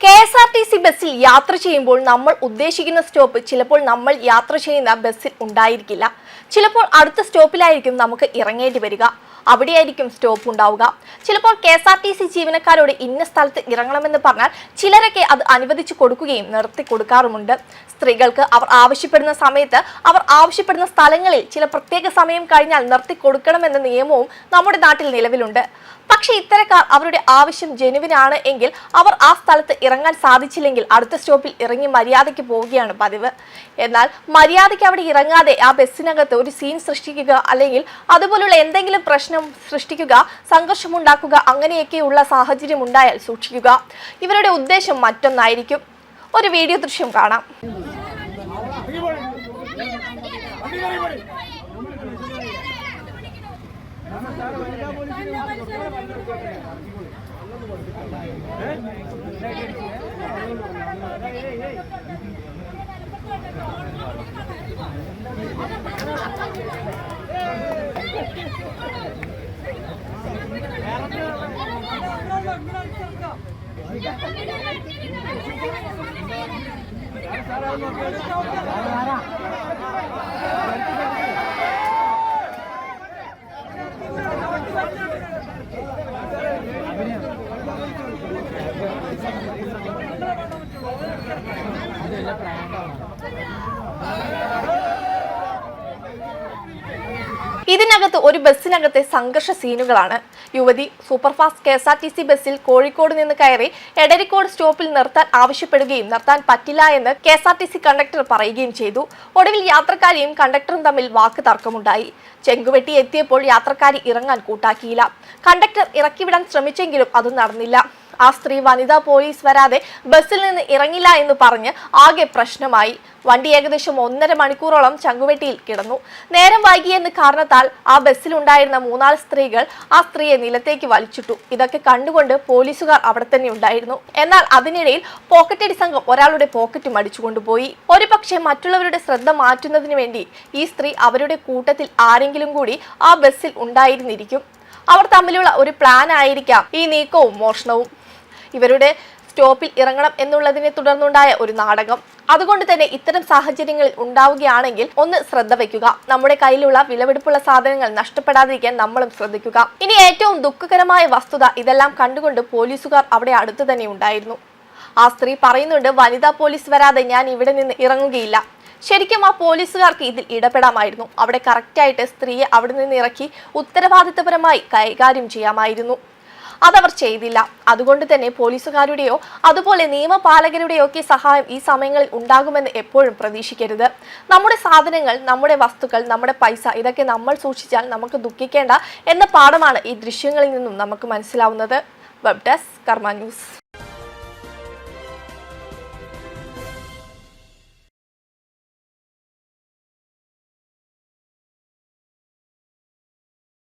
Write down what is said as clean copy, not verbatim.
KSRTC ബസ്സിൽ യാത്ര ചെയ്യുമ്പോൾ നമ്മൾ ഉദ്ദേശിക്കുന്ന സ്റ്റോപ്പ് ചിലപ്പോൾ നമ്മൾ യാത്ര ചെയ്യുന്ന ബസ്സിൽ ഉണ്ടായിരിക്കില്ല. ചിലപ്പോൾ അടുത്ത സ്റ്റോപ്പിലായിരിക്കും നമുക്ക് ഇറങ്ങേണ്ടി വരിക. അവിടെയായിരിക്കും സ്റ്റോപ്പ് ഉണ്ടാവുക. ചിലപ്പോൾ KSRTC ജീവനക്കാരോട് ഇന്ന സ്ഥലത്ത് ഇറങ്ങണമെന്ന് പറഞ്ഞാൽ ചിലരൊക്കെ അത് അനുവദിച്ചു കൊടുക്കുകയും നിർത്തി കൊടുക്കാറുമുണ്ട്. സ്ത്രീകൾക്ക് അവർ ആവശ്യപ്പെടുന്ന സമയത്ത് അവർ ആവശ്യപ്പെടുന്ന സ്ഥലങ്ങളിൽ ചില പ്രത്യേക സമയം കഴിഞ്ഞാൽ നിർത്തി കൊടുക്കണമെന്ന നിയമവും നമ്മുടെ നാട്ടിൽ നിലവിലുണ്ട്. പക്ഷേ ഇത്തരക്കാർ അവരുടെ ആവശ്യം ജെനുവിനാണ് എങ്കിൽ അവർ ആ സ്ഥലത്ത് ഇറങ്ങാൻ സാധിച്ചില്ലെങ്കിൽ അടുത്ത സ്റ്റോപ്പിൽ ഇറങ്ങി മര്യാദയ്ക്ക് പോവുകയാണ് പതിവ്. എന്നാൽ മര്യാദയ്ക്ക് അവിടെ ഇറങ്ങാതെ ആ ബസ്സിനകത്ത് ഒരു സീൻ സൃഷ്ടിക്കുക അല്ലെങ്കിൽ അതുപോലുള്ള എന്തെങ്കിലും പ്രശ്നം സൃഷ്ടിക്കുക, സംഘർഷമുണ്ടാക്കുക, അങ്ങനെയൊക്കെയുള്ള സാഹചര്യം ഉണ്ടായാൽ സൂക്ഷിക്കുക. ഇവരുടെ ഉദ്ദേശം മറ്റൊന്നായിരിക്കും. ഒരു വീഡിയോ ദൃശ്യം കാണാം. ഇതിനകത്ത് ഒരു ബസ്സിനകത്തെ സംഘർഷ സീനുകളാണ്. യുവതി സൂപ്പർഫാസ്റ്റ് KSRTC ബസ്സിൽ കോഴിക്കോട് നിന്ന് കയറി എടരിക്കോട് സ്റ്റോപ്പിൽ നിർത്താൻ ആവശ്യപ്പെടുകയും നിർത്താൻ പറ്റില്ല എന്ന് KSRTC കണ്ടക്ടർ പറയുകയും ചെയ്തു. ഒടുവിൽ യാത്രക്കാരിയും കണ്ടക്ടറും തമ്മിൽ വാക്ക് തർക്കമുണ്ടായി. ചെങ്കുവെട്ടി എത്തിയപ്പോൾ യാത്രക്കാരി ഇറങ്ങാൻ കൂട്ടാക്കിയില്ല. കണ്ടക്ടർ ഇറക്കിവിടാൻ ശ്രമിച്ചെങ്കിലും അത് നടന്നില്ല. ആ സ്ത്രീ വനിതാ പോലീസ് വരാതെ ബസ്സിൽ നിന്ന് ഇറങ്ങില്ല എന്ന് പറഞ്ഞ് ആകെ പ്രശ്നമായി. വണ്ടി ഏകദേശം 1.5 മണിക്കൂറോളം ചങ്കുവെട്ടിയിൽ കിടന്നു. നേരം വൈകിയെന്ന കാരണത്താൽ ആ ബസ്സിലുണ്ടായിരുന്ന 3-4 സ്ത്രീകൾ ആ സ്ത്രീയെ നിലത്തേക്ക് വലിച്ചിട്ടു. ഇതൊക്കെ കണ്ടുകൊണ്ട് പോലീസുകാർ അവിടെ തന്നെ ഉണ്ടായിരുന്നു. എന്നാൽ അതിനിടയിൽ പോക്കറ്റടി സംഘം ഒരാളുടെ പോക്കറ്റ് മടിച്ചുകൊണ്ടുപോയി. ഒരുപക്ഷെ മറ്റുള്ളവരുടെ ശ്രദ്ധ മാറ്റുന്നതിന് വേണ്ടി ഈ സ്ത്രീ അവരുടെ കൂട്ടത്തിൽ ആരെങ്കിലും കൂടി ആ ബസ്സിൽ ഉണ്ടായിരുന്നിരിക്കും. അവർ തമ്മിലുള്ള ഒരു പ്ലാൻ ആയിരിക്കാം ഈ നീക്കവും മോഷണവും. ഇവരുടെ സ്റ്റോപ്പിൽ ഇറങ്ങണം എന്നുള്ളതിനെ തുടർന്നുണ്ടായ ഒരു നാടകം. അതുകൊണ്ട് തന്നെ ഇത്തരം സാഹചര്യങ്ങളിൽ ഉണ്ടാവുകയാണെങ്കിൽ ഒന്ന് ശ്രദ്ധ വയ്ക്കുക. നമ്മുടെ കയ്യിലുള്ള വിലപിടിപ്പുള്ള സാധനങ്ങൾ നഷ്ടപ്പെടാതിരിക്കാൻ നമ്മളും ശ്രദ്ധിക്കുക. ഇനി ഏറ്റവും ദുഃഖകരമായ വസ്തുത, ഇതെല്ലാം കണ്ടുകൊണ്ട് പോലീസുകാർ അവിടെ അടുത്ത് തന്നെ ഉണ്ടായിരുന്നു. ആ സ്ത്രീ പറയുന്നുണ്ട്, വനിതാ പോലീസ് വരാതെ ഞാൻ ഇവിടെ നിന്ന് ഇറങ്ങുകയില്ല. ശരിക്കും ആ പോലീസുകാർക്ക് ഇതിൽ ഇടപെടാമായിരുന്നു. അവിടെ കറക്റ്റായിട്ട് സ്ത്രീയെ അവിടെ നിന്ന് ഇറക്കി ഉത്തരവാദിത്തപരമായി കൈകാര്യം ചെയ്യാമായിരുന്നു. അതവർ ചെയ്തില്ല. അതുകൊണ്ട് തന്നെ പോലീസുകാരുടെയോ അതുപോലെ നിയമപാലകരുടെയോ ഒക്കെ സഹായം ഈ സമയങ്ങളിൽ ഉണ്ടാകുമെന്ന് എപ്പോഴും പ്രതീക്ഷിക്കരുത്. നമ്മുടെ സാധനങ്ങൾ, നമ്മുടെ വസ്തുക്കൾ, നമ്മുടെ പൈസ, ഇതൊക്കെ നമ്മൾ സൂക്ഷിച്ചാൽ നമുക്ക് ദുഃഖിക്കേണ്ട എന്ന പാഠമാണ് ഈ ദൃശ്യങ്ങളിൽ നിന്നും നമുക്ക് മനസ്സിലാവുന്നത്. വെബ് ഡെസ്ക് കർമ്മ ന്യൂസ്.